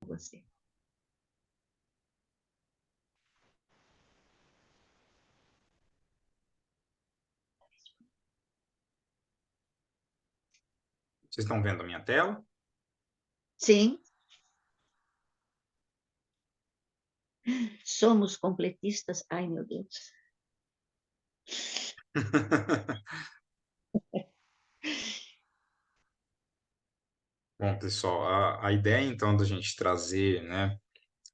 você. Vocês estão vendo a minha tela? Sim, somos completistas. Ai, meu Deus. Bom, pessoal, a ideia então da gente trazer, né,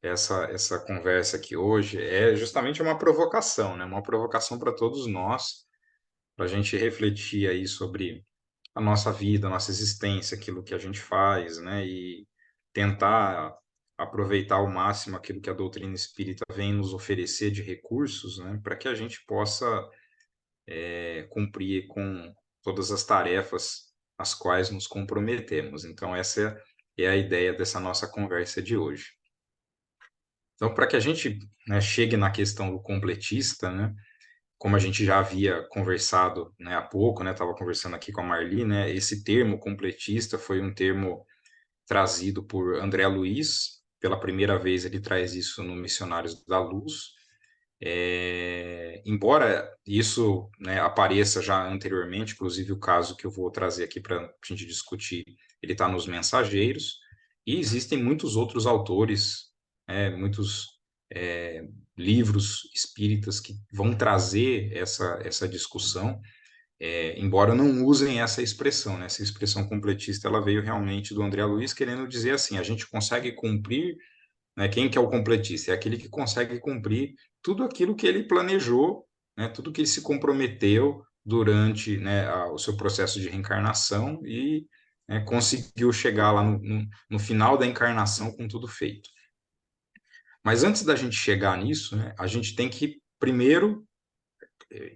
essa conversa aqui hoje é justamente uma provocação, né? Uma provocação para todos nós, para a gente refletir aí sobre a nossa vida, a nossa existência, aquilo que a gente faz, né? E tentar aproveitar ao máximo aquilo que a doutrina espírita vem nos oferecer de recursos, né? Para que a gente possa cumprir com todas as tarefas às quais nos comprometemos. Então, essa é a ideia dessa nossa conversa de hoje. Então, para que a gente, né, chegue na questão do completista, né, como a gente já havia conversado, né, há pouco, né, estava conversando aqui com a Marli, né, esse termo completista foi um termo trazido por André Luiz. Pela primeira vez ele traz isso no Missionários da Luz. Embora isso, né, apareça já anteriormente, inclusive o caso que eu vou trazer aqui para a gente discutir, ele está nos Mensageiros, e existem muitos outros autores, muitos livros espíritas que vão trazer essa discussão, embora não usem essa expressão, né? Essa expressão completista ela veio realmente do André Luiz querendo dizer assim, a gente consegue cumprir, né? Quem que é o completista? É aquele que consegue cumprir tudo aquilo que ele planejou, né? Tudo que ele se comprometeu durante, né, o seu processo de reencarnação e, né, conseguiu chegar lá no final da encarnação com tudo feito. Mas antes da gente chegar nisso, né, a gente tem que primeiro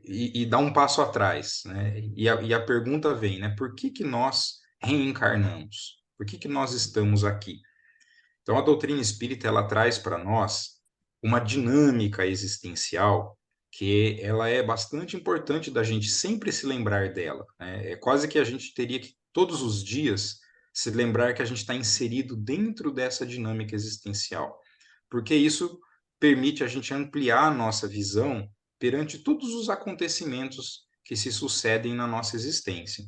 e dar um passo atrás, né? E a pergunta vem, né? Por que que nós reencarnamos? Por que que nós estamos aqui? Então, a doutrina espírita ela traz para nós uma dinâmica existencial que ela é bastante importante da gente sempre se lembrar dela, né? É quase que a gente teria que todos os dias se lembrar que a gente está inserido dentro dessa dinâmica existencial, porque isso permite a gente ampliar a nossa visão perante todos os acontecimentos que se sucedem na nossa existência.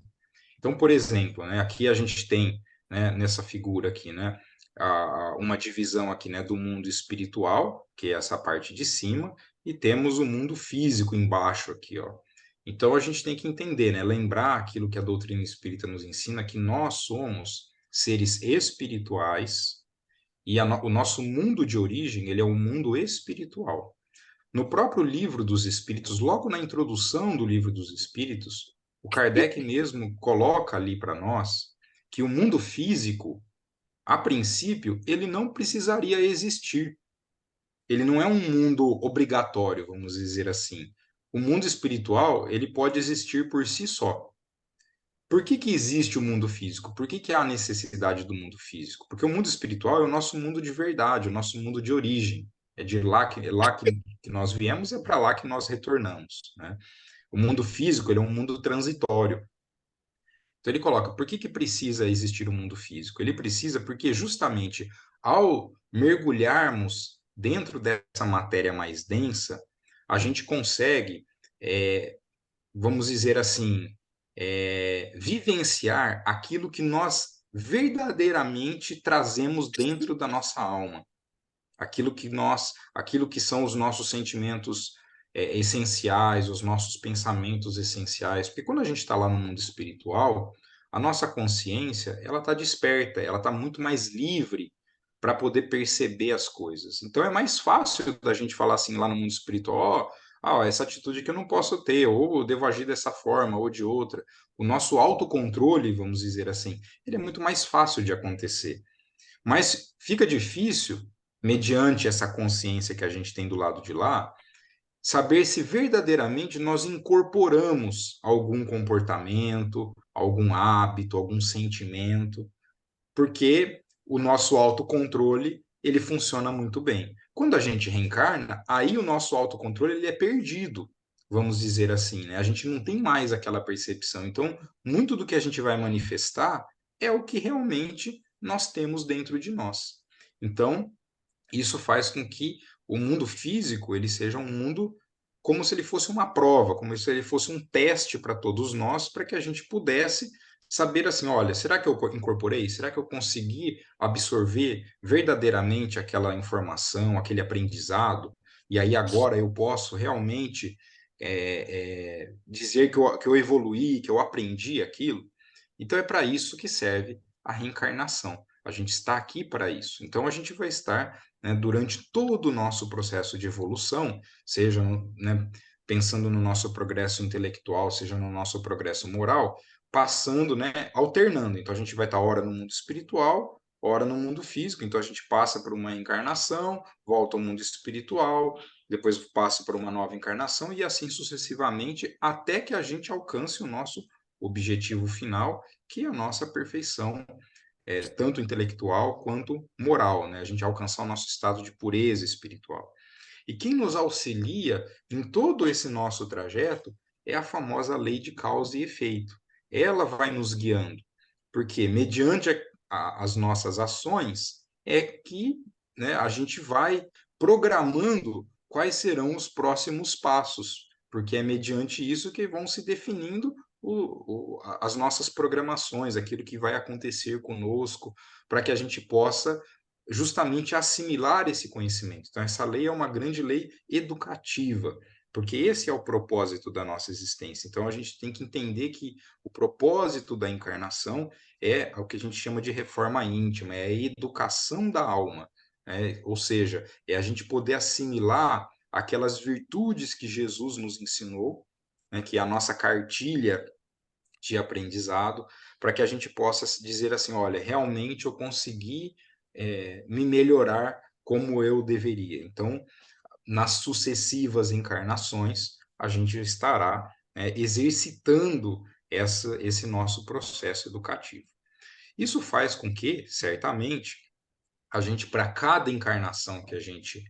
Então, por exemplo, né, aqui a gente tem, né, nessa figura aqui, né, uma divisão aqui, né, do mundo espiritual, que é essa parte de cima, e temos o mundo físico embaixo aqui, ó. Então a gente tem que entender, né, lembrar aquilo que a doutrina espírita nos ensina, que nós somos seres espirituais e o nosso mundo de origem, ele é um mundo espiritual. No próprio Livro dos Espíritos, logo na introdução do Livro dos Espíritos, o Kardec mesmo coloca ali para nós que o mundo físico, a princípio, ele não precisaria existir. Ele não é um mundo obrigatório, vamos dizer assim. O mundo espiritual, ele pode existir por si só. Por que que existe o mundo físico? Por que que há a necessidade do mundo físico? Porque o mundo espiritual é o nosso mundo de verdade, o nosso mundo de origem. É de lá que nós viemos, é para lá que nós retornamos, né? O mundo físico, ele é um mundo transitório. Então ele coloca, por que que precisa existir o mundo físico? Ele precisa porque justamente ao mergulharmos dentro dessa matéria mais densa, a gente consegue, é, vamos dizer assim, vivenciar aquilo que nós verdadeiramente trazemos dentro da nossa alma, aquilo que são os nossos sentimentos essenciais, os nossos pensamentos essenciais, porque quando a gente está lá no mundo espiritual, a nossa consciência ela está desperta, ela está muito mais livre para poder perceber as coisas. Então é mais fácil da gente falar assim lá no mundo espiritual, ó, essa atitude que eu não posso ter, ou eu devo agir dessa forma ou de outra. O nosso autocontrole, vamos dizer assim, ele é muito mais fácil de acontecer. Mas fica difícil, mediante essa consciência que a gente tem do lado de lá, saber se verdadeiramente nós incorporamos algum comportamento, algum hábito, algum sentimento, porque o nosso autocontrole ele funciona muito bem. Quando a gente reencarna, aí o nosso autocontrole ele é perdido, vamos dizer assim, né? A gente não tem mais aquela percepção. Então, muito do que a gente vai manifestar é o que realmente nós temos dentro de nós. Então, isso faz com que o mundo físico ele seja um mundo como se ele fosse uma prova, como se ele fosse um teste para todos nós, para que a gente pudesse saber assim, olha, será que eu incorporei? Será que eu consegui absorver verdadeiramente aquela informação, aquele aprendizado? E aí agora eu posso realmente dizer que eu evoluí, que eu aprendi aquilo? Então é para isso que serve a reencarnação. A gente está aqui para isso. Então a gente vai estar, né, durante todo o nosso processo de evolução, seja, né, pensando no nosso progresso intelectual, seja no nosso progresso moral, passando, né, alternando. Então a gente vai estar ora no mundo espiritual, ora no mundo físico. Então a gente passa por uma encarnação, volta ao mundo espiritual, depois passa por uma nova encarnação e assim sucessivamente, até que a gente alcance o nosso objetivo final, que é a nossa perfeição, tanto intelectual quanto moral, né? A gente alcançar o nosso estado de pureza espiritual. E quem nos auxilia em todo esse nosso trajeto é a famosa lei de causa e efeito. Ela vai nos guiando, porque mediante as nossas ações é que, né, a gente vai programando quais serão os próximos passos, porque é mediante isso que vão se definindo as nossas programações, aquilo que vai acontecer conosco, para que a gente possa justamente assimilar esse conhecimento. Então, essa lei é uma grande lei educativa, porque esse é o propósito da nossa existência. Então, a gente tem que entender que o propósito da encarnação é o que a gente chama de reforma íntima, é a educação da alma, né? Ou seja, é a gente poder assimilar aquelas virtudes que Jesus nos ensinou, né, que é a nossa cartilha de aprendizado, para que a gente possa dizer assim, olha, realmente eu consegui me melhorar como eu deveria. Então, nas sucessivas encarnações, a gente estará exercitando esse nosso processo educativo. Isso faz com que, certamente, a gente, para cada encarnação que a gente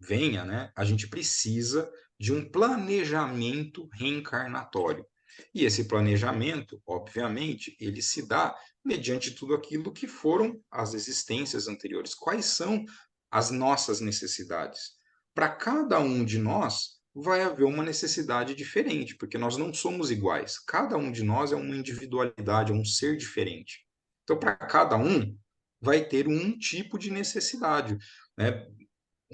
venha, né, a gente precisa de um planejamento reencarnatório. E esse planejamento, obviamente, ele se dá mediante tudo aquilo que foram as existências anteriores. Quais são as nossas necessidades? Para cada um de nós, vai haver uma necessidade diferente, porque nós não somos iguais. Cada um de nós é uma individualidade, é um ser diferente. Então, para cada um, vai ter um tipo de necessidade, né?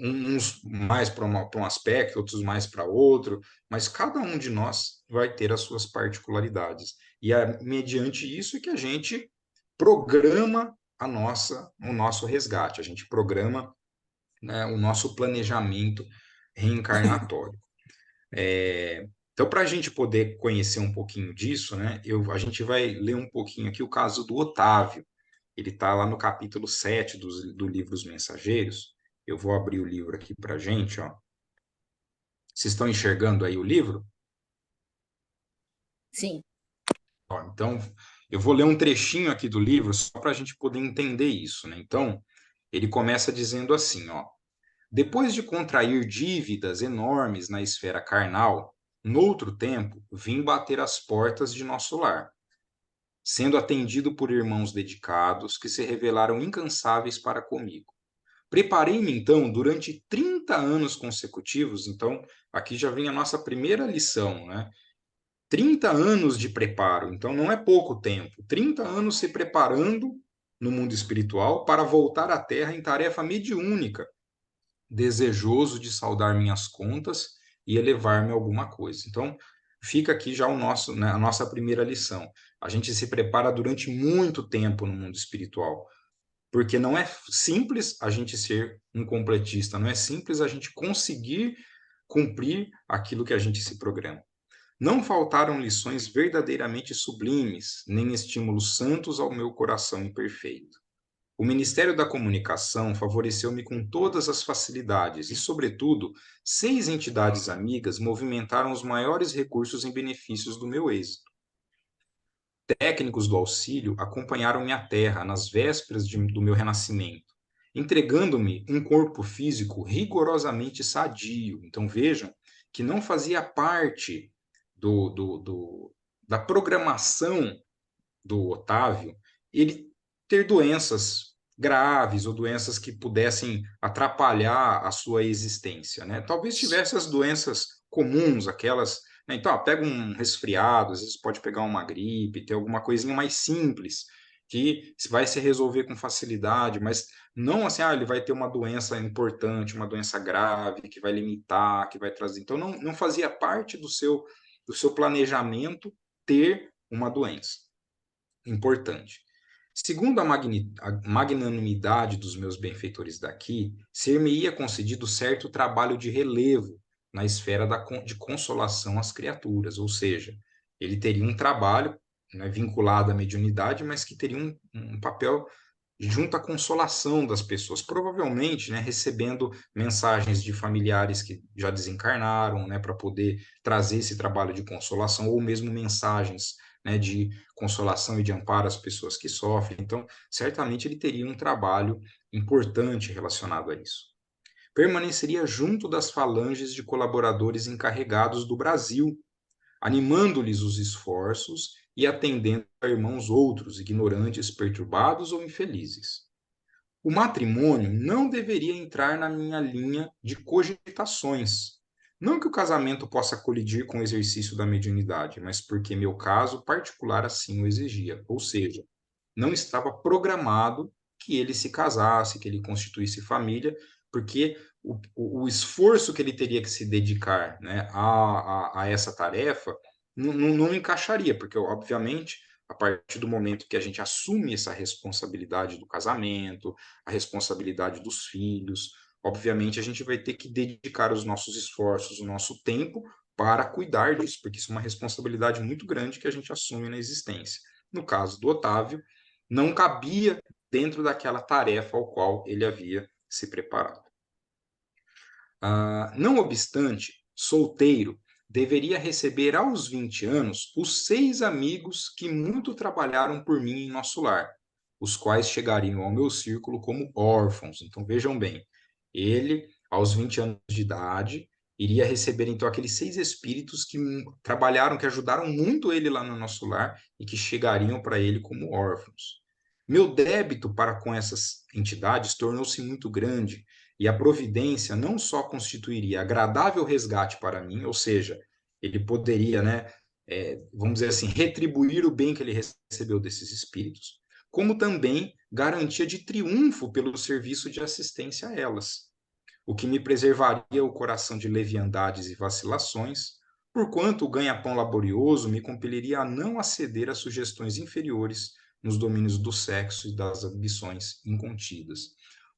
Uns mais para um aspecto, outros mais para outro, mas cada um de nós vai ter as suas particularidades. E é mediante isso que a gente programa o nosso resgate, a gente programa, né, o nosso planejamento reencarnatório. Então, para a gente poder conhecer um pouquinho disso, né, a gente vai ler um pouquinho aqui o caso do Otávio. Ele está lá no capítulo 7 do livro Os Mensageiros. Eu vou abrir o livro aqui para a gente, ó. Vocês estão enxergando aí o livro? Sim. Ó, então, eu vou ler um trechinho aqui do livro só para a gente poder entender isso, né? Então, ele começa dizendo assim, ó: depois de contrair dívidas enormes na esfera carnal, noutro tempo, vim bater as portas de nosso lar, sendo atendido por irmãos dedicados que se revelaram incansáveis para comigo. Preparei-me, então, durante 30 anos consecutivos. Então, aqui já vem a nossa primeira lição, né? 30 anos de preparo, então não é pouco tempo. 30 anos se preparando no mundo espiritual para voltar à Terra em tarefa mediúnica, desejoso de saldar minhas contas e elevar-me a alguma coisa. Então, fica aqui já né, a nossa primeira lição. A gente se prepara durante muito tempo no mundo espiritual, porque não é simples a gente ser um completista, não é simples a gente conseguir cumprir aquilo que a gente se programa. Não faltaram lições verdadeiramente sublimes, nem estímulos santos ao meu coração imperfeito. O Ministério da Comunicação favoreceu-me com todas as facilidades e, sobretudo, 6 entidades amigas movimentaram os maiores recursos em benefícios do meu êxito. Técnicos do auxílio acompanharam-me à terra nas vésperas do meu renascimento, entregando-me um corpo físico rigorosamente sadio. Então vejam que não fazia parte da programação do Otávio ele ter doenças graves ou doenças que pudessem atrapalhar a sua existência, né? Talvez tivesse as doenças comuns, aquelas, né? Então, pega um resfriado, às vezes pode pegar uma gripe, ter alguma coisinha mais simples que vai se resolver com facilidade, mas não assim, ele vai ter uma doença importante, uma doença grave, que vai limitar, que vai trazer. Então, não fazia parte do seu planejamento ter uma doença importante. Segundo a magnanimidade dos meus benfeitores daqui, ser-me-ia concedido certo trabalho de relevo na esfera de consolação às criaturas, ou seja, ele teria um trabalho, né, vinculado à mediunidade, mas que teria um papel junto à consolação das pessoas, provavelmente, né, recebendo mensagens de familiares que já desencarnaram, né, para poder trazer esse trabalho de consolação, ou mesmo mensagens, né, de consolação e de amparo às pessoas que sofrem. Então, certamente ele teria um trabalho importante relacionado a isso. Permaneceria junto das falanges de colaboradores encarregados do Brasil, animando-lhes os esforços e atendendo a irmãos outros, ignorantes, perturbados ou infelizes. O matrimônio não deveria entrar na minha linha de cogitações. Não que o casamento possa colidir com o exercício da mediunidade, mas porque meu caso particular assim o exigia. Ou seja, não estava programado que ele se casasse, que ele constituísse família, porque o esforço que ele teria que se dedicar, né, a essa tarefa não encaixaria, porque, obviamente, a partir do momento que a gente assume essa responsabilidade do casamento, a responsabilidade dos filhos, obviamente a gente vai ter que dedicar os nossos esforços, o nosso tempo para cuidar disso, porque isso é uma responsabilidade muito grande que a gente assume na existência. No caso do Otávio, não cabia dentro daquela tarefa ao qual ele havia se preparado. Não obstante, solteiro, deveria receber aos 20 anos os 6 amigos que muito trabalharam por mim em nosso lar, os quais chegariam ao meu círculo como órfãos. Então vejam bem, ele, aos 20 anos de idade, iria receber então aqueles 6 espíritos que trabalharam, que ajudaram muito ele lá no nosso lar e que chegariam para ele como órfãos. Meu débito para com essas entidades tornou-se muito grande e a providência não só constituiria agradável resgate para mim, ou seja, ele poderia, né, vamos dizer assim, retribuir o bem que ele recebeu desses espíritos, como também garantia de triunfo pelo serviço de assistência a elas, o que me preservaria o coração de leviandades e vacilações, porquanto o ganha-pão laborioso me compeliria a não aceder a sugestões inferiores nos domínios do sexo e das ambições incontidas.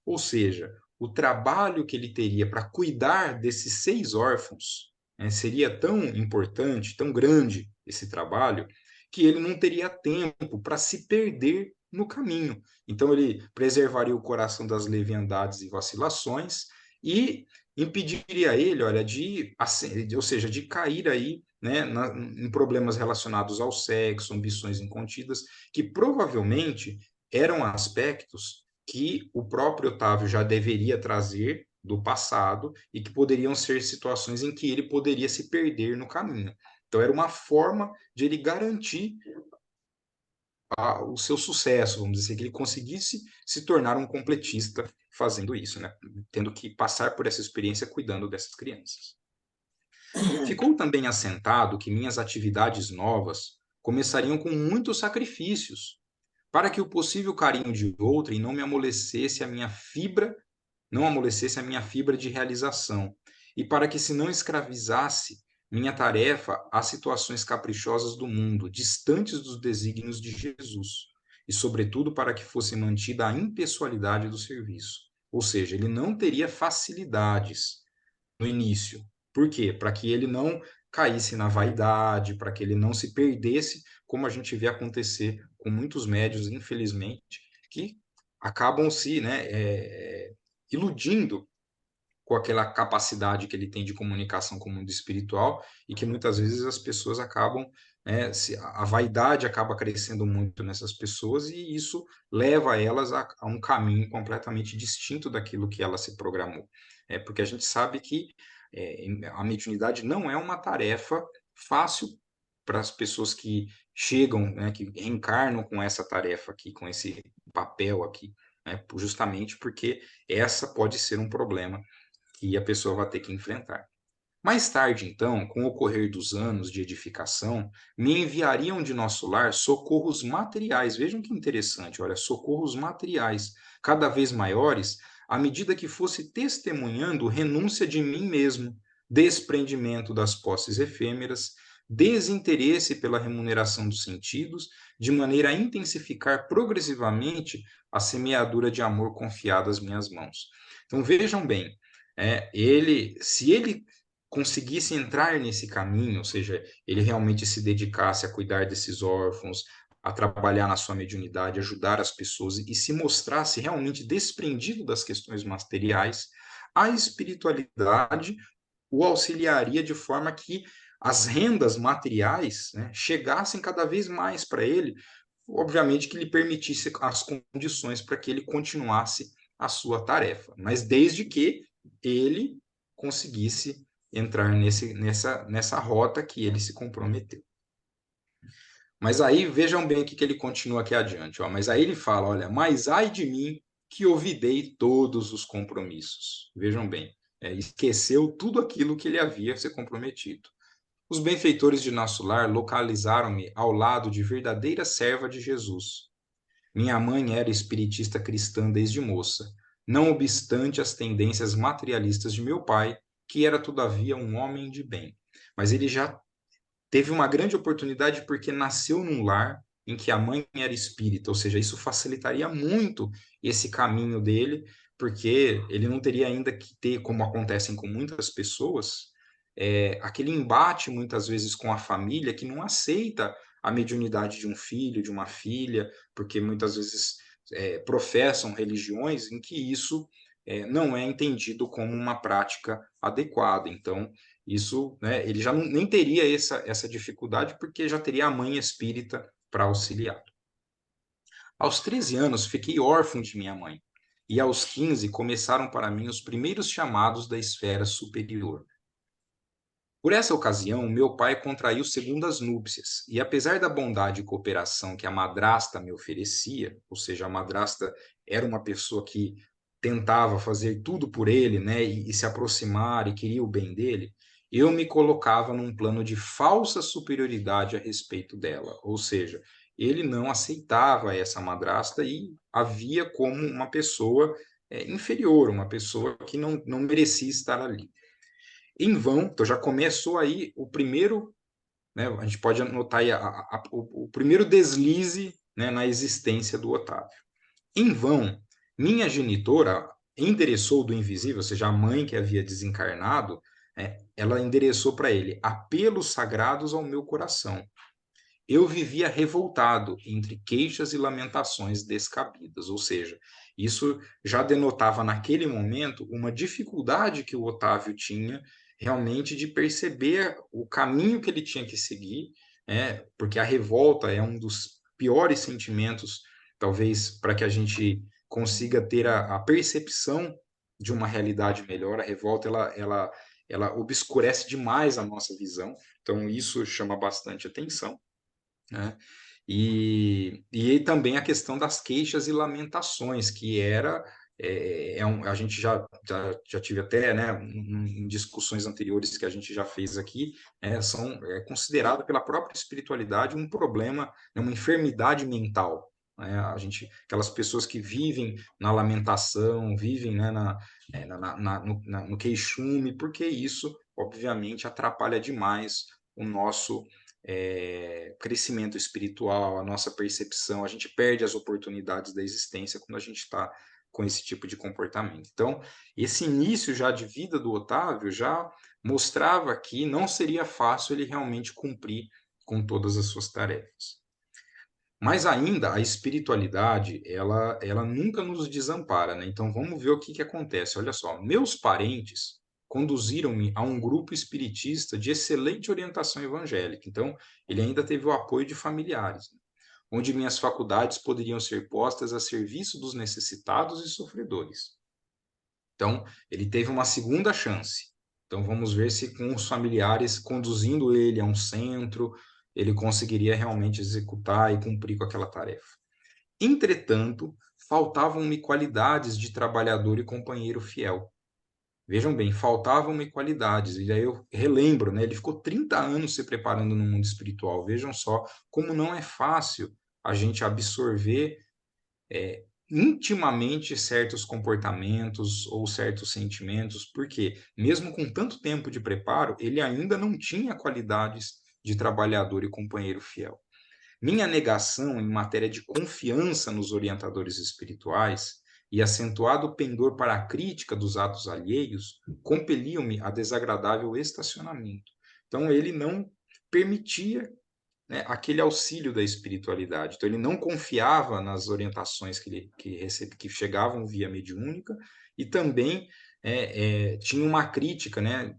Ou seja, o trabalho que ele teria para cuidar desses 6 órfãos, né, seria tão importante, tão grande esse trabalho, que ele não teria tempo para se perder no caminho. Então, ele preservaria o coração das leviandades e vacilações e impediria ele, olha, ou seja, de cair aí, né, em problemas relacionados ao sexo, ambições incontidas, que provavelmente eram aspectos que o próprio Otávio já deveria trazer do passado e que poderiam ser situações em que ele poderia se perder no caminho. Então, era uma forma de ele garantir o seu sucesso, vamos dizer, que ele conseguisse se tornar um completista fazendo isso, né? Tendo que passar por essa experiência cuidando dessas crianças. Ficou também assentado que minhas atividades novas começariam com muitos sacrifícios, para que o possível carinho de outrem não amolecesse a minha fibra de realização, e para que se não escravizasse minha tarefa às situações caprichosas do mundo, distantes dos desígnios de Jesus, e sobretudo para que fosse mantida a impessoalidade do serviço. Ou seja, ele não teria facilidades no início. Por quê? Para que ele não caísse na vaidade, para que ele não se perdesse, como a gente vê acontecer com muitos médios, infelizmente, que acabam se, né, iludindo com aquela capacidade que ele tem de comunicação com o mundo espiritual e que muitas vezes as pessoas acabam, né, a vaidade acaba crescendo muito nessas pessoas e isso leva elas a um caminho completamente distinto daquilo que ela se programou. Porque a gente sabe que a mediunidade não é uma tarefa fácil para as pessoas que chegam, né, que reencarnam com essa tarefa aqui, com esse papel aqui. né, justamente porque essa pode ser um problema que a pessoa vai ter que enfrentar. Mais tarde, então, com o ocorrer dos anos de edificação, me enviariam de nosso lar socorros materiais. Vejam que interessante, olha, socorros materiais, cada vez maiores, à medida que fosse testemunhando renúncia de mim mesmo, desprendimento das posses efêmeras, desinteresse pela remuneração dos sentidos, de maneira a intensificar progressivamente a semeadura de amor confiada às minhas mãos. Então vejam bem, se ele conseguisse entrar nesse caminho, ou seja, ele realmente se dedicasse a cuidar desses órfãos, a trabalhar na sua mediunidade, ajudar as pessoas e se mostrasse realmente desprendido das questões materiais, a espiritualidade o auxiliaria de forma que as rendas materiais, né, chegassem cada vez mais para ele, obviamente que lhe permitisse as condições para que ele continuasse a sua tarefa, mas desde que ele conseguisse entrar nessa rota que ele se comprometeu. Mas aí vejam bem o que ele continua aqui adiante. Ó. Mas aí ele fala: olha, mas ai de mim que olvidei todos os compromissos. Vejam bem, esqueceu tudo aquilo que ele havia se comprometido. Os benfeitores de nosso lar localizaram-me ao lado de verdadeira serva de Jesus. Minha mãe era espiritista cristã desde moça, não obstante as tendências materialistas de meu pai, que era todavia um homem de bem. Mas ele já teve uma grande oportunidade porque nasceu num lar em que a mãe era espírita, ou seja, isso facilitaria muito esse caminho dele, porque ele não teria ainda que ter, como acontecem com muitas pessoas, aquele embate muitas vezes com a família que não aceita a mediunidade de um filho, de uma filha, porque muitas vezes professam religiões em que isso não é entendido como uma prática adequada. Então, isso, né, ele já nem teria essa dificuldade, porque já teria a mãe espírita para auxiliar. Aos 13 anos, fiquei órfão de minha mãe, e aos 15 começaram para mim os primeiros chamados da esfera superior. Por essa ocasião, meu pai contraiu segundas núpcias, e apesar da bondade e cooperação que a madrasta me oferecia, ou seja, a madrasta era uma pessoa que tentava fazer tudo por ele, né, e se aproximar e queria o bem dele, eu me colocava num plano de falsa superioridade a respeito dela, ou seja, ele não aceitava essa madrasta e a via como uma pessoa inferior, uma pessoa que não merecia estar ali. Em vão, então já começou aí o primeiro, né, a gente pode anotar aí o primeiro deslize, né, na existência do Otávio. Em vão, minha genitora endereçou do invisível, ou seja, a mãe que havia desencarnado, ela endereçou para ele apelos sagrados ao meu coração. Eu vivia revoltado entre queixas e lamentações descabidas, ou seja, isso já denotava naquele momento uma dificuldade que o Otávio tinha realmente de perceber o caminho que ele tinha que seguir, porque a revolta é um dos piores sentimentos, talvez, para que a gente consiga ter a percepção de uma realidade melhor. A revolta ela obscurece demais a nossa visão, então isso chama bastante atenção, né? E também a questão das queixas e lamentações, que era, a gente já tive até, né, em discussões anteriores que a gente já fez aqui, considerado pela própria espiritualidade um problema, né, uma enfermidade mental. Né? Aquelas pessoas que vivem na lamentação, vivem, né, no queixume, porque isso, obviamente, atrapalha demais o nosso crescimento espiritual, a nossa percepção, a gente perde as oportunidades da existência quando a gente está com esse tipo de comportamento. Então, esse início já de vida do Otávio já mostrava que não seria fácil ele realmente cumprir com todas as suas tarefas. Mas ainda a espiritualidade, ela nunca nos desampara, né? Então vamos ver o que acontece. Olha só, meus parentes conduziram-me a um grupo espiritista de excelente orientação evangélica. Então, ele ainda teve o apoio de familiares, né? Onde minhas faculdades poderiam ser postas a serviço dos necessitados e sofredores. Então, ele teve uma segunda chance. Então, vamos ver se com os familiares conduzindo ele a um centro, ele conseguiria realmente executar e cumprir com aquela tarefa. Entretanto, faltavam-me qualidades de trabalhador e companheiro fiel. Vejam bem, faltavam-me qualidades. E aí eu relembro, né? Ele ficou 30 anos se preparando no mundo espiritual. Vejam só como não é fácil a gente absorver intimamente certos comportamentos ou certos sentimentos, porque mesmo com tanto tempo de preparo, ele ainda não tinha qualidades de trabalhador e companheiro fiel. Minha negação em matéria de confiança nos orientadores espirituais e acentuado pendor para a crítica dos atos alheios compeliam-me a desagradável estacionamento. Então, ele não permitia, né, aquele auxílio da espiritualidade. Então, ele não confiava nas orientações que chegavam via mediúnica e também tinha uma crítica, né,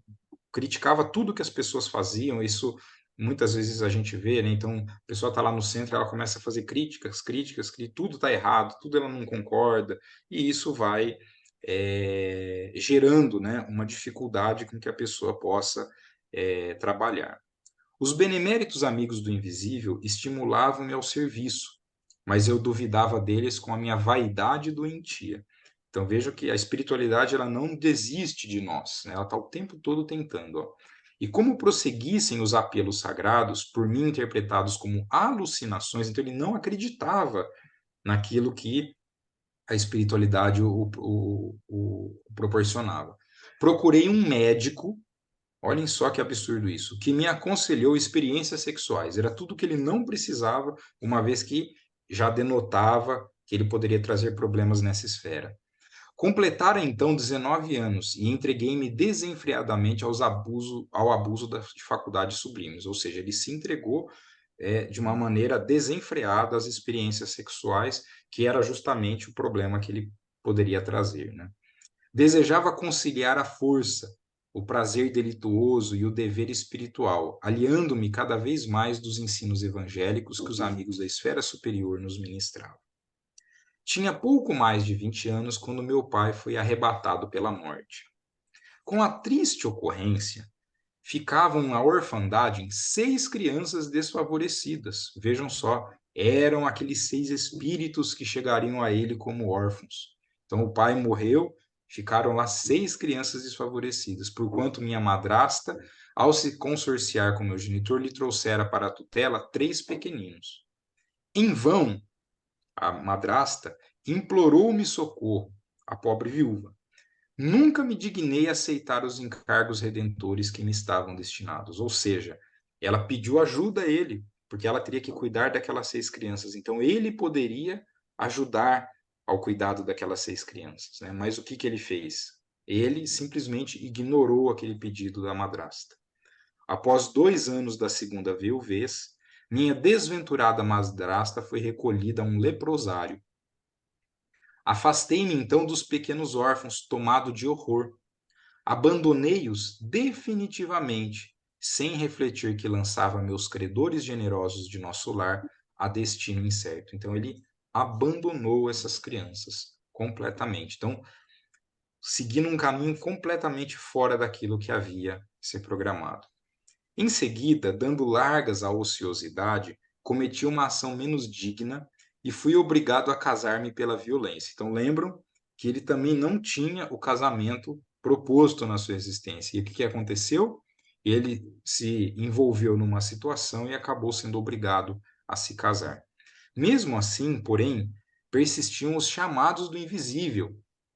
criticava tudo que as pessoas faziam. Isso muitas vezes a gente vê, né? Então, a pessoa está lá no centro, ela começa a fazer críticas, que tudo está errado, tudo ela não concorda, e isso vai gerando, né, uma dificuldade com que a pessoa possa trabalhar. Os beneméritos amigos do invisível estimulavam-me ao serviço, mas eu duvidava deles com a minha vaidade doentia. Então veja que a espiritualidade ela não desiste de nós, né? Ela está o tempo todo tentando. Ó. E como prosseguissem os apelos sagrados, por mim interpretados como alucinações, então ele não acreditava naquilo que a espiritualidade o proporcionava. Procurei um médico. Olhem só que absurdo isso, que me aconselhou experiências sexuais. Era tudo que ele não precisava, uma vez que já denotava que ele poderia trazer problemas nessa esfera. Completara então 19 anos e entreguei-me desenfreadamente ao abuso de faculdades sublimes, ou seja, ele se entregou de uma maneira desenfreada às experiências sexuais, que era justamente o problema que ele poderia trazer, né? Desejava conciliar a força, o prazer delituoso e o dever espiritual, aliando-me cada vez mais dos ensinos evangélicos que os amigos da esfera superior nos ministravam. Tinha pouco mais de 20 anos quando meu pai foi arrebatado pela morte. Com a triste ocorrência, ficavam na orfandade 6 crianças desfavorecidas. Vejam só, eram aqueles 6 espíritos que chegariam a ele como órfãos. Então o pai morreu, ficaram lá 6 crianças desfavorecidas, porquanto minha madrasta, ao se consorciar com meu genitor, lhe trouxera para a tutela 3 pequeninos. Em vão, a madrasta implorou-me socorro, a pobre viúva. Nunca me dignei a aceitar os encargos redentores que me estavam destinados. Ou seja, ela pediu ajuda a ele, porque ela teria que cuidar daquelas 6 crianças. Então, ele poderia ajudar ao cuidado daquelas 6 crianças. Né? Mas o que, que ele fez? Ele simplesmente ignorou aquele pedido da madrasta. Após 2 anos da segunda viuvez, minha desventurada madrasta foi recolhida a um leprosário. Afastei-me então dos pequenos órfãos, tomado de horror. Abandonei-os definitivamente, sem refletir que lançava meus credores generosos de nosso lar a destino incerto. Então, ele abandonou essas crianças completamente. Então, seguindo um caminho completamente fora daquilo que havia se programado. Em seguida, dando largas à ociosidade, cometi uma ação menos digna e fui obrigado a casar-me pela violência. Então, lembram que ele também não tinha o casamento proposto na sua existência. E o que aconteceu? Ele se envolveu numa situação e acabou sendo obrigado a se casar. Mesmo assim, porém, persistiam os chamados do invisível,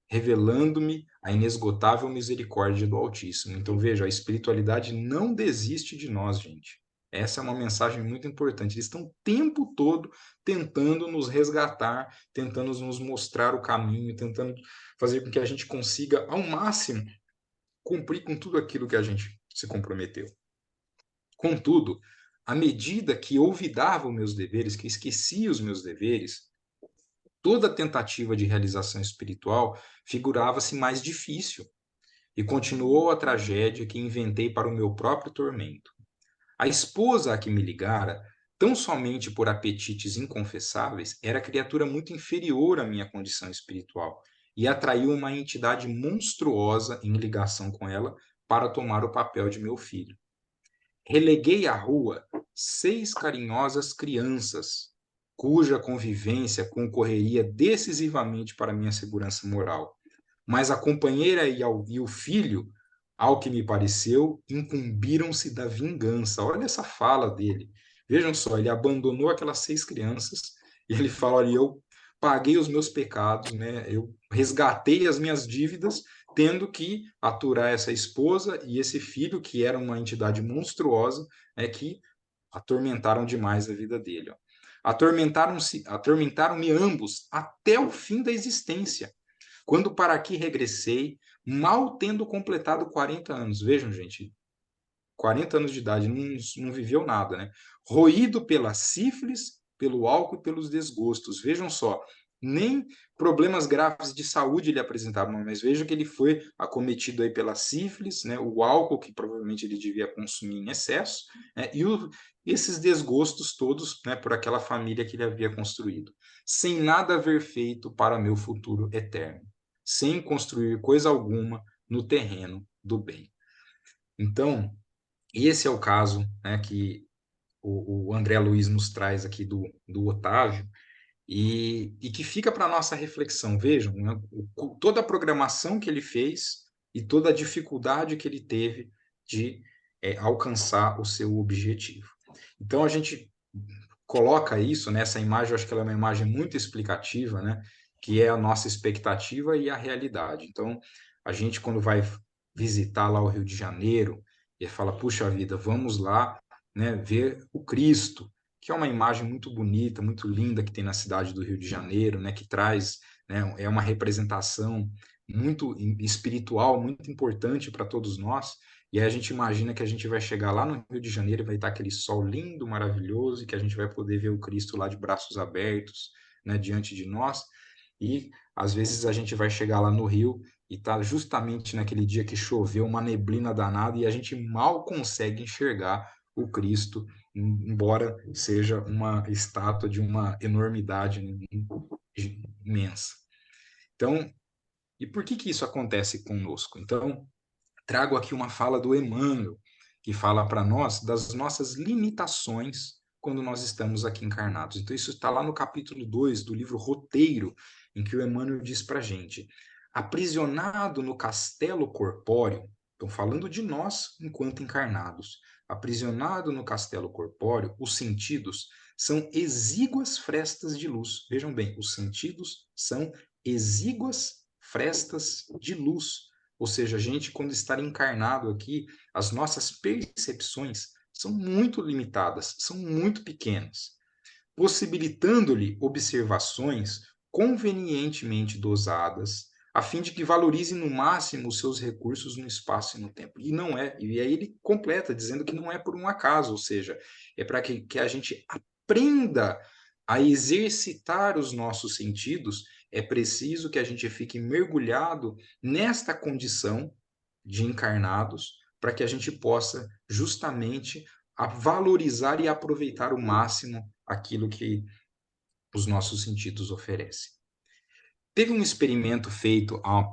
revelando-me a inesgotável misericórdia do Altíssimo. Então, veja, a espiritualidade não desiste de nós, gente. Essa é uma mensagem muito importante. Eles estão o tempo todo tentando nos resgatar, tentando nos mostrar o caminho, tentando fazer com que a gente consiga, ao máximo, cumprir com tudo aquilo que a gente se comprometeu. Contudo, à medida que olvidava os meus deveres, que esquecia os meus deveres, toda tentativa de realização espiritual figurava-se mais difícil, e continuou a tragédia que inventei para o meu próprio tormento. A esposa a que me ligara, tão somente por apetites inconfessáveis, era criatura muito inferior à minha condição espiritual, e atraiu uma entidade monstruosa em ligação com ela para tomar o papel de meu filho. Releguei à rua 6 carinhosas crianças, cuja convivência concorreria decisivamente para minha segurança moral. Mas a companheira e o filho, ao que me pareceu, incumbiram-se da vingança. Olha essa fala dele. Vejam só, ele abandonou aquelas 6 crianças e ele fala: olha, eu paguei os meus pecados, né? Eu resgatei as minhas dívidas, tendo que aturar essa esposa e esse filho, que era uma entidade monstruosa, que atormentaram demais a vida dele. Ó. Atormentaram-me ambos até o fim da existência, quando para aqui regressei, mal tendo completado 40 anos. Vejam, gente, 40 anos de idade, não viveu nada, né? Roído pela sífilis, pelo álcool e pelos desgostos. Vejam só, nem problemas graves de saúde ele apresentava, mas veja que ele foi acometido aí pela sífilis, né? O álcool que provavelmente ele devia consumir em excesso, né? E esses desgostos todos, né? Por aquela família que ele havia construído, sem nada haver feito para meu futuro eterno, sem construir coisa alguma no terreno do bem. Então, esse é o caso, né, que o André Luiz nos traz aqui do Otávio, e que fica para a nossa reflexão. Vejam, né, toda a programação que ele fez e toda a dificuldade que ele teve de alcançar o seu objetivo. Então, a gente coloca isso, né, essa imagem, eu acho que ela é uma imagem muito explicativa, né, que é a nossa expectativa e a realidade. Então, a gente, quando vai visitar lá o Rio de Janeiro, e fala, puxa vida, vamos lá, né, ver o Cristo, que é uma imagem muito bonita, muito linda que tem na cidade do Rio de Janeiro, né, que traz, né, é uma representação muito espiritual, muito importante para todos nós. E aí a gente imagina que a gente vai chegar lá no Rio de Janeiro e vai estar aquele sol lindo, maravilhoso, e que a gente vai poder ver o Cristo lá de braços abertos, né, diante de nós. E às vezes a gente vai chegar lá no Rio e tá justamente naquele dia que choveu, uma neblina danada, e a gente mal consegue enxergar o Cristo, embora seja uma estátua de uma enormidade imensa. Então, e por que isso acontece conosco? Então, trago aqui uma fala do Emmanuel, que fala para nós das nossas limitações quando nós estamos aqui encarnados. Então, isso está lá no capítulo 2 do livro Roteiro, em que o Emmanuel diz para a gente: aprisionado no castelo corpóreo, estão falando de nós enquanto encarnados, aprisionado no castelo corpóreo, os sentidos são exíguas frestas de luz. Vejam bem, os sentidos são exíguas frestas de luz. Ou seja, a gente, quando está encarnado aqui, as nossas percepções são muito limitadas, são muito pequenas, possibilitando-lhe observações convenientemente dosadas, a fim de que valorize no máximo os seus recursos no espaço e no tempo. E não é, e aí ele completa dizendo que não é por um acaso, ou seja, é para que a gente aprenda a exercitar os nossos sentidos. É preciso que a gente fique mergulhado nesta condição de encarnados, para que a gente possa justamente valorizar e aproveitar o máximo aquilo que os nossos sentidos oferecem. Teve um experimento feito há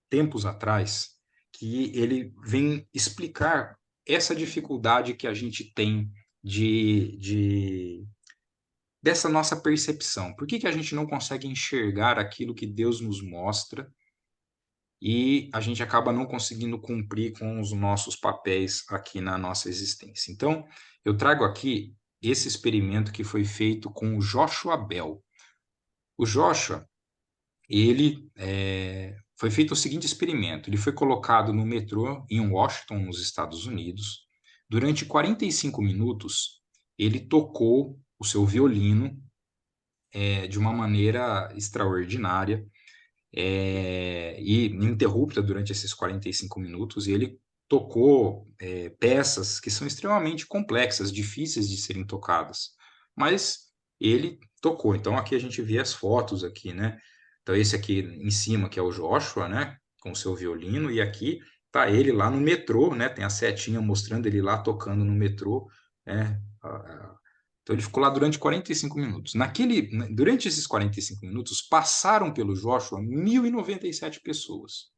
tempos atrás que ele vem explicar essa dificuldade que a gente tem dessa nossa percepção. Por que a gente não consegue enxergar aquilo que Deus nos mostra e a gente acaba não conseguindo cumprir com os nossos papéis aqui na nossa existência? Então, eu trago aqui esse experimento que foi feito com o Joshua Bell. O Joshua, foi feito o seguinte experimento: ele foi colocado no metrô em Washington, nos Estados Unidos. Durante 45 minutos, ele tocou o seu violino de uma maneira extraordinária e ininterrupta durante esses 45 minutos, e ele tocou peças que são extremamente complexas, difíceis de serem tocadas, mas ele tocou. Então aqui a gente vê as fotos aqui, né? Então esse aqui em cima que é o Joshua, né? Com o seu violino, e aqui tá ele lá no metrô, né? Tem a setinha mostrando ele lá tocando no metrô, né? Então ele ficou lá durante 45 minutos. Durante esses 45 minutos, passaram pelo Joshua 1.097 pessoas,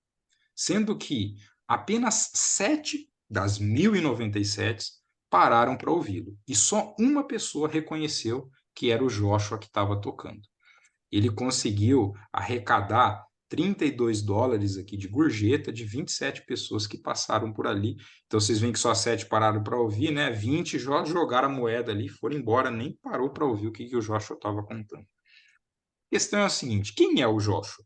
sendo que apenas 7 das 1.097 pararam para ouvi-lo. E só uma pessoa reconheceu que era o Joshua que estava tocando. Ele conseguiu arrecadar $32 aqui de gorjeta de 27 pessoas que passaram por ali. Então vocês veem que só 7 pararam para ouvir, né? 20 jogaram a moeda ali, foram embora, nem parou para ouvir o que o Joshua estava contando. A questão é a seguinte: quem é o Joshua?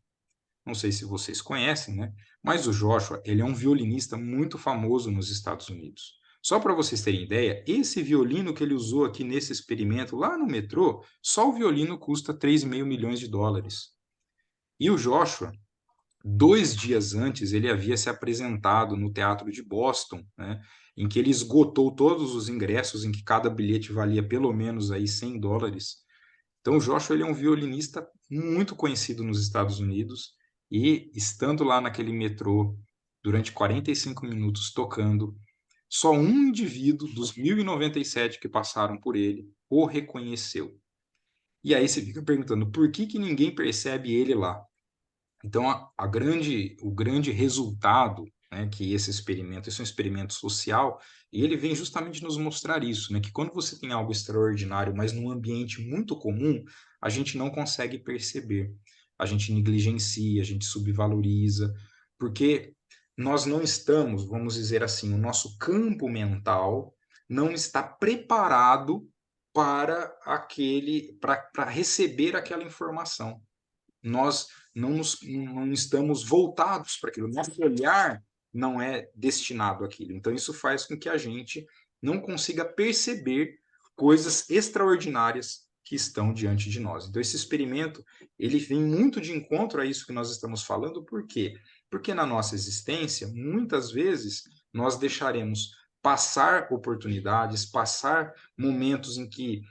Não sei se vocês conhecem, né? Mas o Joshua, ele é um violinista muito famoso nos Estados Unidos. Só para vocês terem ideia, esse violino que ele usou aqui nesse experimento lá no metrô, só o violino custa 3,5 milhões de dólares. E o Joshua, 2 dias antes, ele havia se apresentado no Teatro de Boston, né, em que ele esgotou todos os ingressos, em que cada bilhete valia pelo menos aí $100. Então, o Joshua, ele é um violinista muito conhecido nos Estados Unidos, e estando lá naquele metrô durante 45 minutos tocando, só um indivíduo dos 1.097 que passaram por ele o reconheceu. E aí você fica perguntando, por que ninguém percebe ele lá? Então, o grande resultado, né, que esse é um experimento social, e ele vem justamente nos mostrar isso, né, que quando você tem algo extraordinário, mas num ambiente muito comum, a gente não consegue perceber, a gente negligencia, a gente subvaloriza, porque nós não estamos, vamos dizer assim, o nosso campo mental não está preparado para receber aquela informação. Nós não estamos voltados para aquilo, nosso olhar não é destinado àquilo. Então, isso faz com que a gente não consiga perceber coisas extraordinárias que estão diante de nós. Então, esse experimento, ele vem muito de encontro a isso que nós estamos falando. Por quê? Porque na nossa existência, muitas vezes, nós deixaremos passar oportunidades, passar momentos em que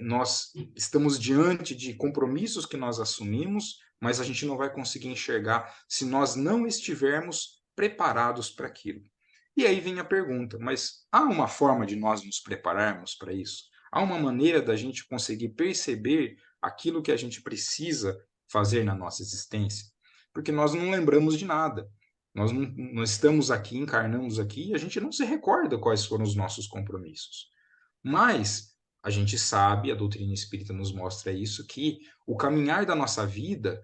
nós estamos diante de compromissos que nós assumimos, mas a gente não vai conseguir enxergar se nós não estivermos preparados para aquilo. E aí vem a pergunta, mas há uma forma de nós nos prepararmos para isso? Há uma maneira da gente conseguir perceber aquilo que a gente precisa fazer na nossa existência? Porque nós não lembramos de nada. Nós estamos aqui, encarnamos aqui, e a gente não se recorda quais foram os nossos compromissos. Mas a gente sabe, a doutrina espírita nos mostra isso, que o caminhar da nossa vida,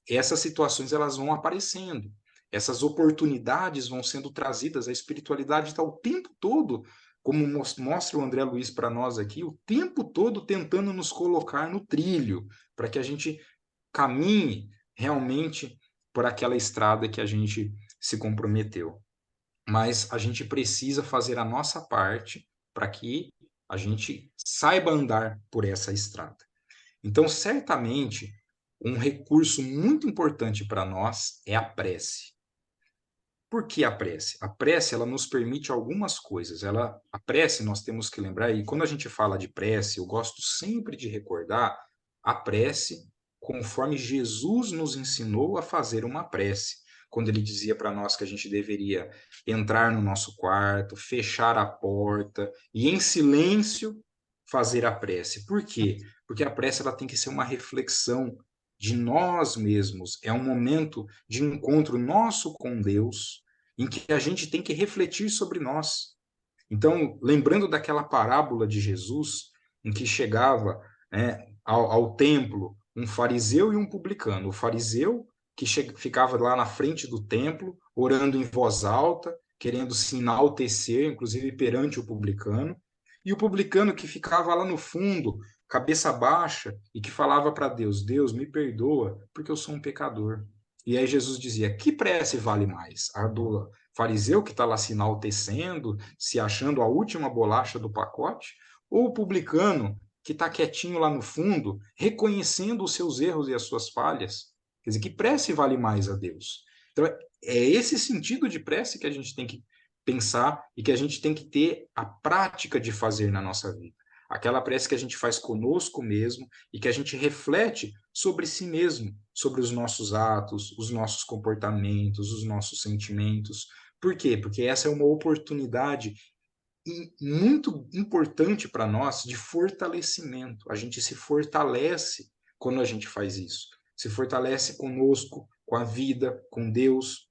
essas situações elas vão aparecendo, essas oportunidades vão sendo trazidas, a espiritualidade está o tempo todo, como mostra o André Luiz para nós aqui, o tempo todo tentando nos colocar no trilho, para que a gente caminhe realmente por aquela estrada que a gente se comprometeu. Mas a gente precisa fazer a nossa parte para que a gente saiba andar por essa estrada. Então, certamente, um recurso muito importante para nós é a prece. Por que a prece? A prece, ela nos permite algumas coisas. A prece, nós temos que lembrar, e quando a gente fala de prece, eu gosto sempre de recordar a prece conforme Jesus nos ensinou a fazer uma prece. Quando ele dizia para nós que a gente deveria entrar no nosso quarto, fechar a porta e em silêncio fazer a prece. Por quê? Porque a prece ela tem que ser uma reflexão de nós mesmos, é um momento de encontro nosso com Deus, em que a gente tem que refletir sobre nós. Então, lembrando daquela parábola de Jesus, em que chegava, né, ao templo um fariseu e um publicano. O fariseu, que ficava lá na frente do templo, orando em voz alta, querendo se enaltecer, inclusive perante o publicano, e o publicano que ficava lá no fundo, cabeça baixa, e que falava para Deus: Deus, me perdoa, porque eu sou um pecador. E aí Jesus dizia: que prece vale mais? A do fariseu que está lá se enaltecendo, se achando a última bolacha do pacote, ou o publicano que está quietinho lá no fundo, reconhecendo os seus erros e as suas falhas? Quer dizer, que prece vale mais a Deus? Então, é esse sentido de prece que a gente tem que pensar e que a gente tem que ter a prática de fazer na nossa vida. Aquela prece que a gente faz conosco mesmo e que a gente reflete sobre si mesmo, sobre os nossos atos, os nossos comportamentos, os nossos sentimentos. Por quê? Porque essa é uma oportunidade muito importante para nós de fortalecimento. A gente se fortalece quando a gente faz isso. Se fortalece conosco, com a vida, com Deus.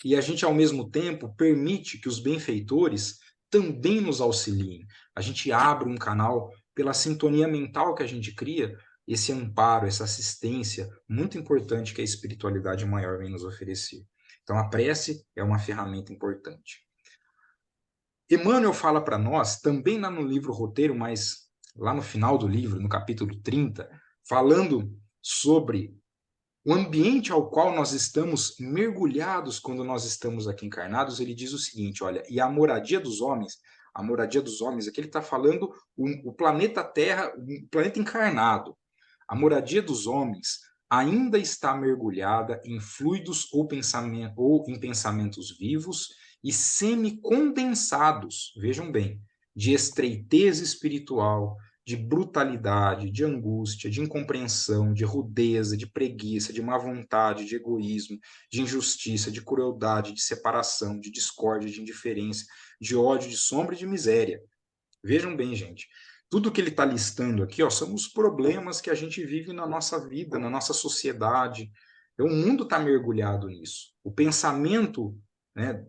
E a gente, ao mesmo tempo, permite que os benfeitores também nos auxiliem. A gente abre um canal pela sintonia mental que a gente cria, esse amparo, essa assistência muito importante que a espiritualidade maior vem nos oferecer. Então, a prece é uma ferramenta importante. Emmanuel fala para nós, também lá no livro Roteiro, mas lá no final do livro, no capítulo 30, falando sobre o ambiente ao qual nós estamos mergulhados quando nós estamos aqui encarnados, ele diz o seguinte, olha, e a moradia dos homens, aqui ele está falando o planeta Terra, o planeta encarnado, a moradia dos homens ainda está mergulhada em fluidos ou em pensamentos vivos e semi-condensados, vejam bem, de estreiteza espiritual, de brutalidade, de angústia, de incompreensão, de rudeza, de preguiça, de má vontade, de egoísmo, de injustiça, de crueldade, de separação, de discórdia, de indiferença, de ódio, de sombra e de miséria. Vejam bem, gente, tudo que ele está listando aqui, ó, são os problemas que a gente vive na nossa vida, na nossa sociedade. Então, o mundo está mergulhado nisso. O pensamento, né,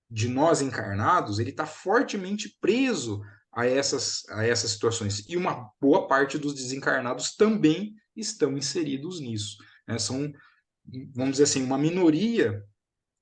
de nós encarnados, ele está fortemente preso a essas situações. E uma boa parte dos desencarnados também estão inseridos nisso. Né? São, vamos dizer assim, uma minoria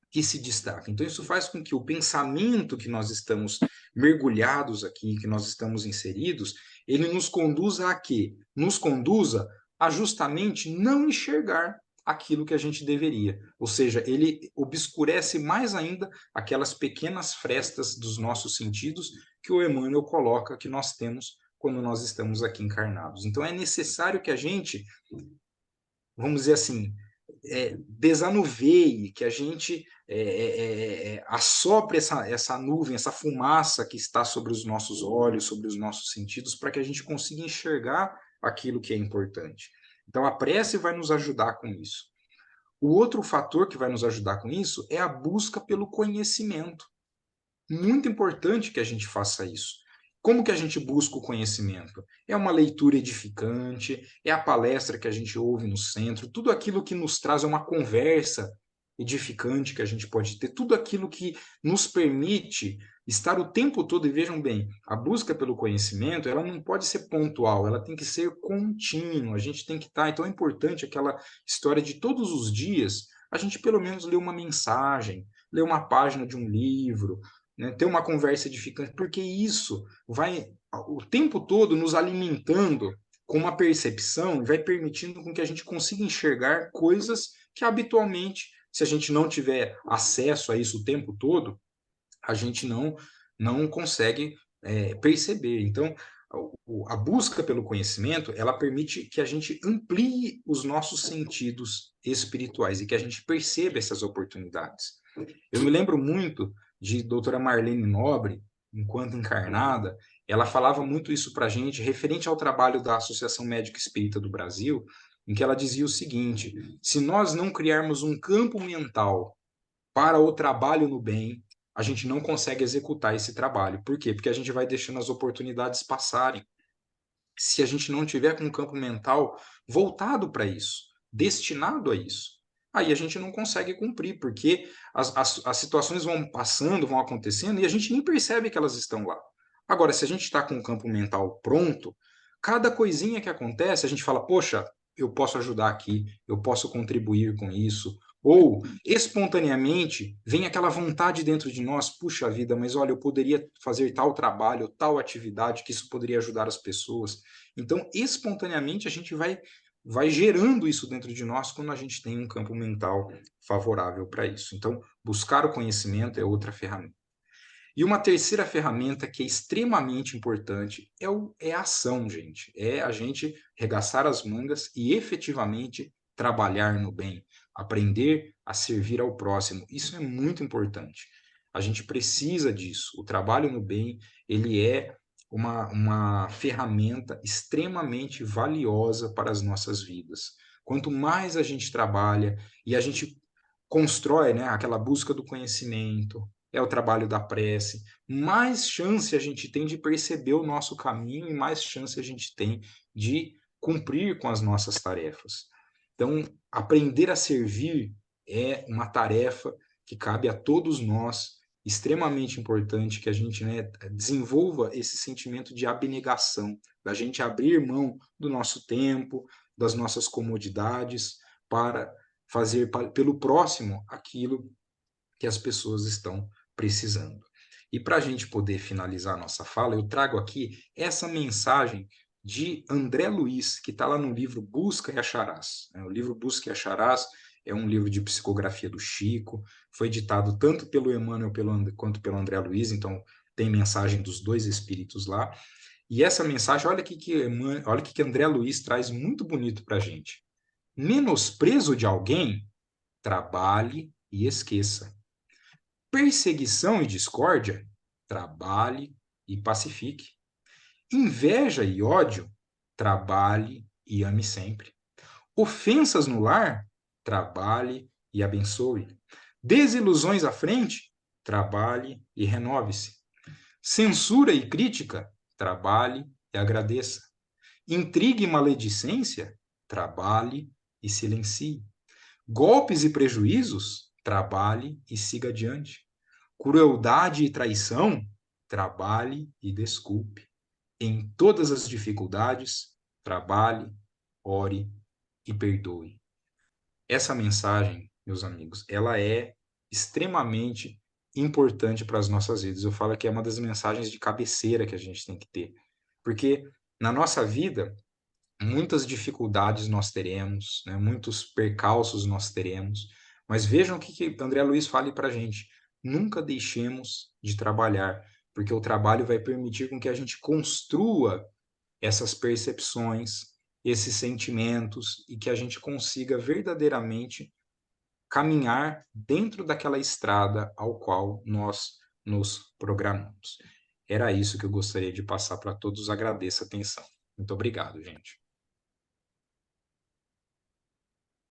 que se destaca. Então, isso faz com que o pensamento que nós estamos mergulhados aqui, que nós estamos inseridos, ele nos conduza a quê? Nos conduza a justamente não enxergar aquilo que a gente deveria. Ou seja, ele obscurece mais ainda aquelas pequenas frestas dos nossos sentidos que o Emmanuel coloca que nós temos quando nós estamos aqui encarnados. Então, é necessário que a gente, vamos dizer assim, desanuveie, que a gente assopre essa nuvem, essa fumaça que está sobre os nossos olhos, sobre os nossos sentidos, para que a gente consiga enxergar aquilo que é importante. Então, a prece vai nos ajudar com isso. O outro fator que vai nos ajudar com isso é a busca pelo conhecimento. Muito importante que a gente faça isso. Como que a gente busca o conhecimento? É uma leitura edificante, é a palestra que a gente ouve no centro, tudo aquilo que nos traz uma conversa edificante que a gente pode ter, tudo aquilo que nos permite estar o tempo todo, e vejam bem, a busca pelo conhecimento, ela não pode ser pontual, ela tem que ser contínua, a gente tem que estar, então é importante aquela história de todos os dias, a gente pelo menos ler uma mensagem, ler uma página de um livro, né, ter uma conversa edificante, porque isso vai o tempo todo nos alimentando com uma percepção e vai permitindo com que a gente consiga enxergar coisas que habitualmente, se a gente não tiver acesso a isso o tempo todo, a gente não consegue perceber. Então, a busca pelo conhecimento, ela permite que a gente amplie os nossos sentidos espirituais e que a gente perceba essas oportunidades. Eu me lembro muito de doutora Marlene Nobre, enquanto encarnada, ela falava muito isso para a gente, referente ao trabalho da Associação Médica Espírita do Brasil, em que ela dizia o seguinte, se nós não criarmos um campo mental para o trabalho no bem, a gente não consegue executar esse trabalho. Por quê? Porque a gente vai deixando as oportunidades passarem. Se a gente não tiver com um campo mental voltado para isso, destinado a isso, aí a gente não consegue cumprir, porque as situações vão passando, vão acontecendo, e a gente nem percebe que elas estão lá. Agora, se a gente está com o campo mental pronto, cada coisinha que acontece, a gente fala, poxa, eu posso ajudar aqui, eu posso contribuir com isso, ou espontaneamente vem aquela vontade dentro de nós, puxa vida, mas olha, eu poderia fazer tal trabalho, tal atividade, que isso poderia ajudar as pessoas. Então, espontaneamente, a gente vai gerando isso dentro de nós quando a gente tem um campo mental favorável para isso. Então, buscar o conhecimento é outra ferramenta. E uma terceira ferramenta que é extremamente importante é a ação, gente. É a gente regaçar as mangas e efetivamente trabalhar no bem, aprender a servir ao próximo. Isso é muito importante. A gente precisa disso. O trabalho no bem, ele é uma ferramenta extremamente valiosa para as nossas vidas. Quanto mais a gente trabalha e a gente constrói, né, aquela busca do conhecimento, é o trabalho da prece, mais chance a gente tem de perceber o nosso caminho e mais chance a gente tem de cumprir com as nossas tarefas. Então, aprender a servir é uma tarefa que cabe a todos nós extremamente importante que a gente, né, desenvolva esse sentimento de abnegação, da gente abrir mão do nosso tempo, das nossas comodidades, para fazer pelo próximo aquilo que as pessoas estão precisando. E para a gente poder finalizar a nossa fala, eu trago aqui essa mensagem de André Luiz, que está lá no livro Busca e Acharás. O livro Busca e Acharás é um livro de psicografia do Chico, foi ditado tanto pelo Emmanuel quanto pelo André Luiz, então tem mensagem dos dois espíritos lá. E essa mensagem, olha o que André Luiz traz muito bonito para a gente. Menosprezo de alguém, trabalhe e esqueça. Perseguição e discórdia, trabalhe e pacifique. Inveja e ódio, trabalhe e ame sempre. Ofensas no lar, trabalhe e abençoe. Desilusões à frente, trabalhe e renove-se. Censura e crítica, trabalhe e agradeça. Intriga e maledicência, trabalhe e silencie. Golpes e prejuízos, trabalhe e siga adiante. Crueldade e traição, trabalhe e desculpe. Em todas as dificuldades, trabalhe, ore e perdoe. Essa mensagem, meus amigos, ela é extremamente importante para as nossas vidas. Eu falo que é uma das mensagens de cabeceira que a gente tem que ter. Porque na nossa vida, muitas dificuldades nós teremos, né? Muitos percalços nós teremos, mas vejam o que André Luiz fala para a gente. Nunca deixemos de trabalhar, porque o trabalho vai permitir com que a gente construa essas percepções, esses sentimentos e que a gente consiga verdadeiramente caminhar dentro daquela estrada ao qual nós nos programamos. Era isso que eu gostaria de passar para todos. Agradeço a atenção. Muito obrigado, gente.